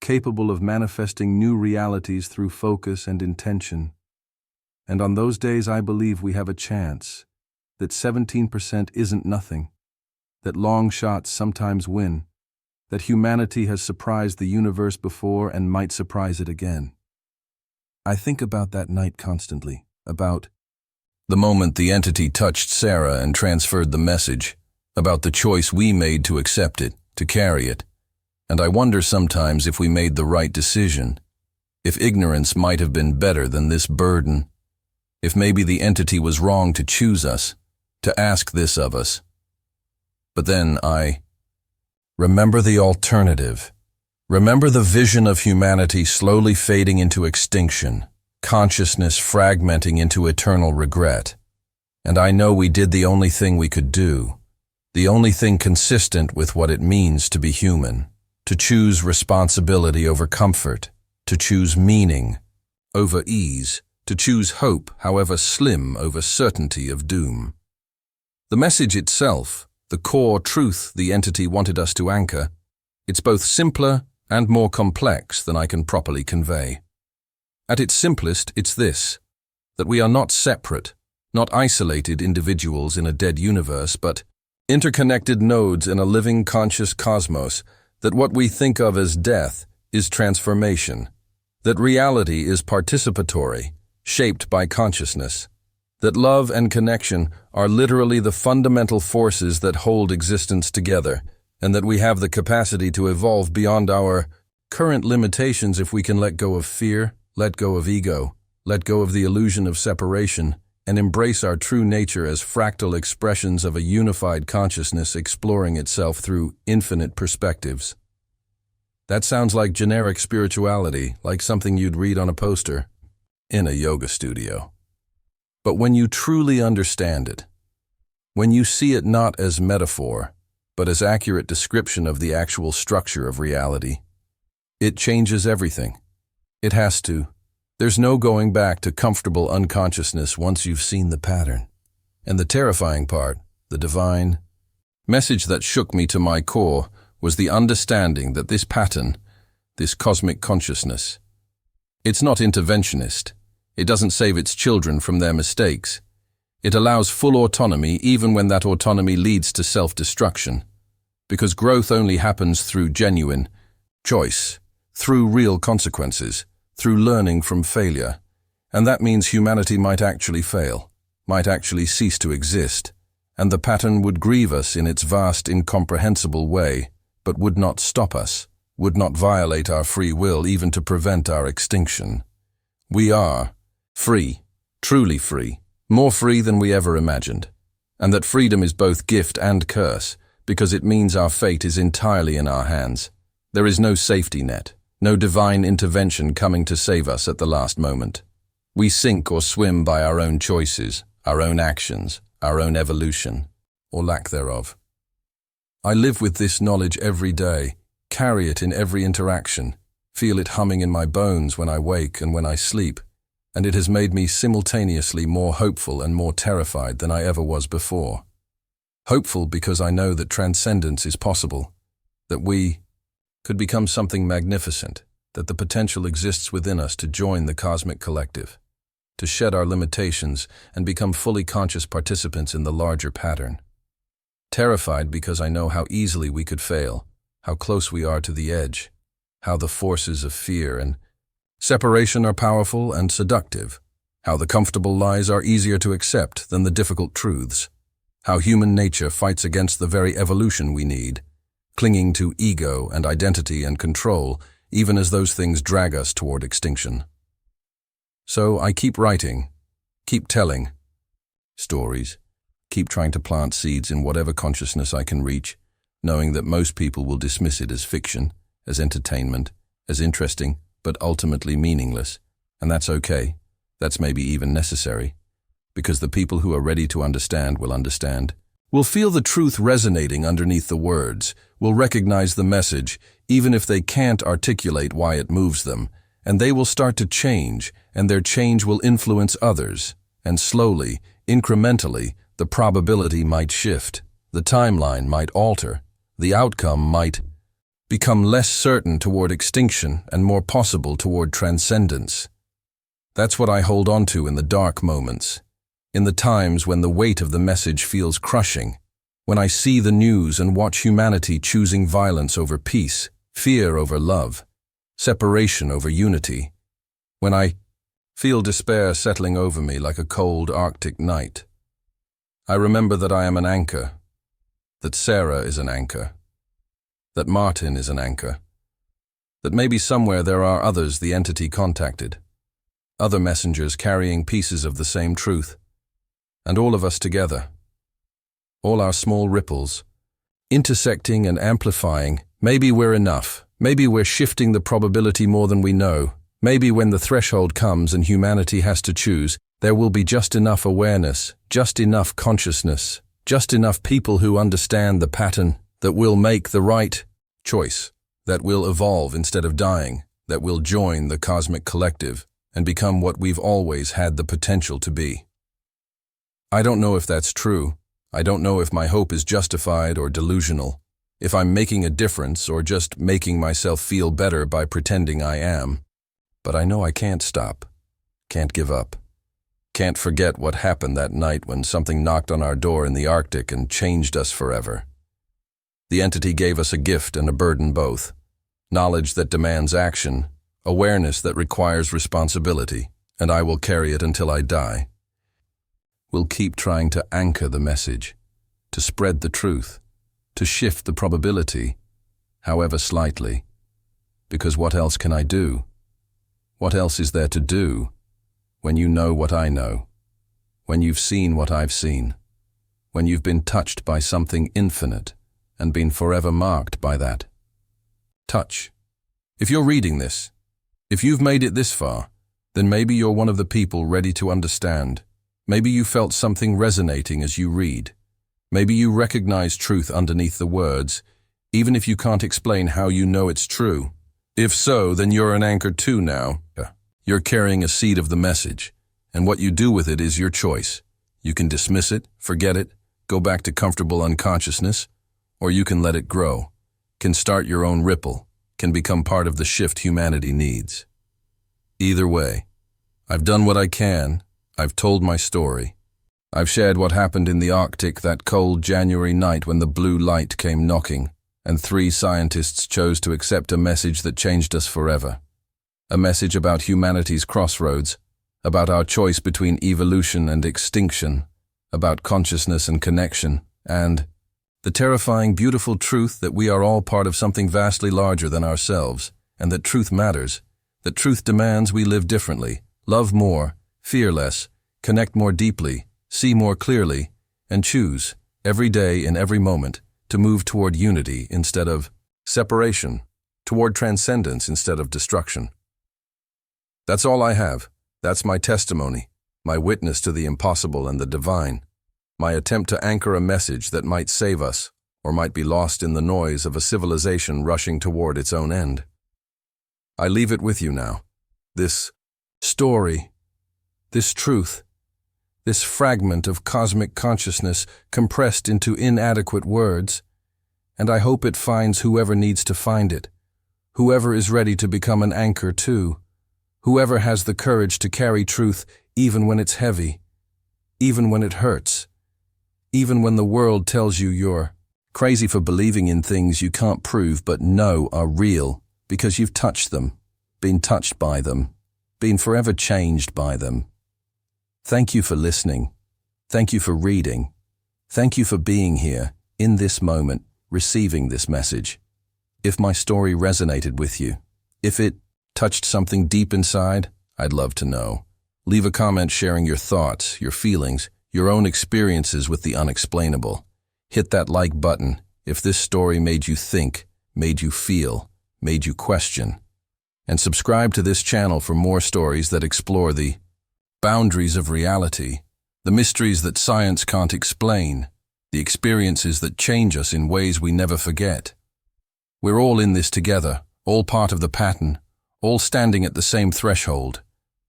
capable of manifesting new realities through focus and intention. And on those days I believe we have a chance, that 17% isn't nothing, that long shots sometimes win, that humanity has surprised the universe before and might surprise it again. I think about that night constantly, about the moment the entity touched Sarah and transferred the message, about the choice we made to accept it, to carry it. And I wonder sometimes if we made the right decision, if ignorance might have been better than this burden, if maybe the entity was wrong to choose us, to ask this of us. But then I remember the alternative. Remember the vision of humanity slowly fading into extinction, consciousness fragmenting into eternal regret. And I know we did the only thing we could do, the only thing consistent with what it means to be human, to choose responsibility over comfort, to choose meaning over ease, to choose hope, however slim, over certainty of doom. The message itself, the core truth the entity wanted us to anchor, it's both simpler and more complex than I can properly convey. At its simplest, it's this, that we are not separate, not isolated individuals in a dead universe, but interconnected nodes in a living conscious cosmos, that what we think of as death is transformation, that reality is participatory, shaped by consciousness, that love and connection are literally the fundamental forces that hold existence together, and that we have the capacity to evolve beyond our current limitations if we can let go of fear, let go of ego, let go of the illusion of separation, and embrace our true nature as fractal expressions of a unified consciousness exploring itself through infinite perspectives. That sounds like generic spirituality, like something you'd read on a poster in a yoga studio. But when you truly understand it, when you see it not as metaphor, but as accurate description of the actual structure of reality, it changes everything. It has to. There's no going back to comfortable unconsciousness once you've seen the pattern. And the terrifying part, the divine message that shook me to my core, was the understanding that this pattern, this cosmic consciousness, it's not interventionist. It doesn't save its children from their mistakes. It allows full autonomy even when that autonomy leads to self-destruction. Because growth only happens through genuine choice, through real consequences, through learning from failure. And that means humanity might actually fail, might actually cease to exist, and the pattern would grieve us in its vast, incomprehensible way, but would not stop us, would not violate our free will even to prevent our extinction. We are free, truly free, more free than we ever imagined. And that freedom is both gift and curse, because it means our fate is entirely in our hands. There is no safety net, no divine intervention coming to save us at the last moment. We sink or swim by our own choices, our own actions, our own evolution, or lack thereof. I live with this knowledge every day, carry it in every interaction, feel it humming in my bones when I wake and when I sleep, and it has made me simultaneously more hopeful and more terrified than I ever was before. Hopeful because I know that transcendence is possible, that we could become something magnificent, that the potential exists within us to join the cosmic collective, to shed our limitations and become fully conscious participants in the larger pattern. Terrified because I know how easily we could fail, how close we are to the edge, how the forces of fear and separation are powerful and seductive, how the comfortable lies are easier to accept than the difficult truths, how human nature fights against the very evolution we need, clinging to ego and identity and control, even as those things drag us toward extinction. So I keep writing, keep telling stories, keep trying to plant seeds in whatever consciousness I can reach, knowing that most people will dismiss it as fiction, as entertainment, as interesting, but ultimately meaningless. And that's okay. That's maybe even necessary. Because the people who are ready to understand will feel the truth resonating underneath the words, will recognize the message, even if they can't articulate why it moves them, and they will start to change, and their change will influence others, and slowly, incrementally, the probability might shift, the timeline might alter, the outcome might become less certain toward extinction and more possible toward transcendence. That's what I hold on to in the dark moments, in the times when the weight of the message feels crushing, when I see the news and watch humanity choosing violence over peace, fear over love, separation over unity, when I feel despair settling over me like a cold Arctic night. I remember that I am an anchor, that Sarah is an anchor, that Martin is an anchor, that maybe somewhere there are others the entity contacted, other messengers carrying pieces of the same truth, and all of us together, all our small ripples, intersecting and amplifying. Maybe we're enough, maybe we're shifting the probability more than we know, maybe when the threshold comes and humanity has to choose, there will be just enough awareness, just enough consciousness, just enough people who understand the pattern that will make the right choice, that will evolve instead of dying, that will join the cosmic collective and become what we've always had the potential to be. I don't know if that's true. I don't know if my hope is justified or delusional, if I'm making a difference or just making myself feel better by pretending I am. But I know I can't stop, can't give up. Can't forget what happened that night when something knocked on our door in the Arctic and changed us forever. The entity gave us a gift and a burden both. Knowledge that demands action, awareness that requires responsibility, and I will carry it until I die. We'll keep trying to anchor the message, to spread the truth, to shift the probability, however slightly. Because what else can I do? What else is there to do? When you know what I know, when you've seen what I've seen, when you've been touched by something infinite and been forever marked by that touch. If you're reading this, if you've made it this far, then maybe you're one of the people ready to understand. Maybe you felt something resonating as you read. Maybe you recognize truth underneath the words, even if you can't explain how you know it's true. If so, then you're an anchor too now. You're carrying a seed of the message, and what you do with it is your choice. You can dismiss it, forget it, go back to comfortable unconsciousness, or you can let it grow, can start your own ripple, can become part of the shift humanity needs. Either way, I've done what I can, I've told my story. I've shared what happened in the Arctic that cold January night when the blue light came knocking, and 3 scientists chose to accept a message that changed us forever. A message about humanity's crossroads, about our choice between evolution and extinction, about consciousness and connection, and the terrifying, beautiful truth that we are all part of something vastly larger than ourselves, and that truth matters, that truth demands we live differently, love more, fear less, connect more deeply, see more clearly, and choose, every day in every moment, to move toward unity instead of separation, toward transcendence instead of destruction. That's all I have. That's my testimony, my witness to the impossible and the divine, my attempt to anchor a message that might save us or might be lost in the noise of a civilization rushing toward its own end. I leave it with you now. This story, this truth, this fragment of cosmic consciousness compressed into inadequate words, and I hope it finds whoever needs to find it, whoever is ready to become an anchor too, whoever has the courage to carry truth even when it's heavy, even when it hurts, even when the world tells you you're crazy for believing in things you can't prove but know are real because you've touched them, been touched by them, been forever changed by them. Thank you for listening. Thank you for reading. Thank you for being here, in this moment, receiving this message. If my story resonated with you, if it touched something deep inside, I'd love to know. Leave a comment sharing your thoughts, your feelings, your own experiences with the unexplainable. Hit that like button if this story made you think, made you feel, made you question. And subscribe to this channel for more stories that explore the boundaries of reality, the mysteries that science can't explain, the experiences that change us in ways we never forget. We're all in this together, all part of the pattern, all standing at the same threshold.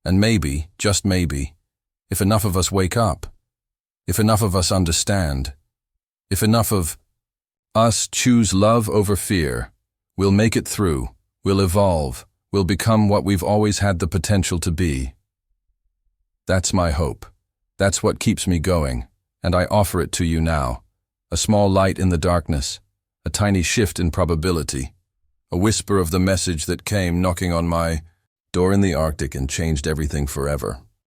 And maybe, just maybe, if enough of us wake up, if enough of us understand, if enough of us choose love over fear, we'll make it through, we'll evolve, we'll become what we've always had the potential to be. That's my hope. That's what keeps me going, and I offer it to you now. A small light in the darkness, a tiny shift in probability, a whisper of the message that came knocking on my door in the Arctic and changed everything forever.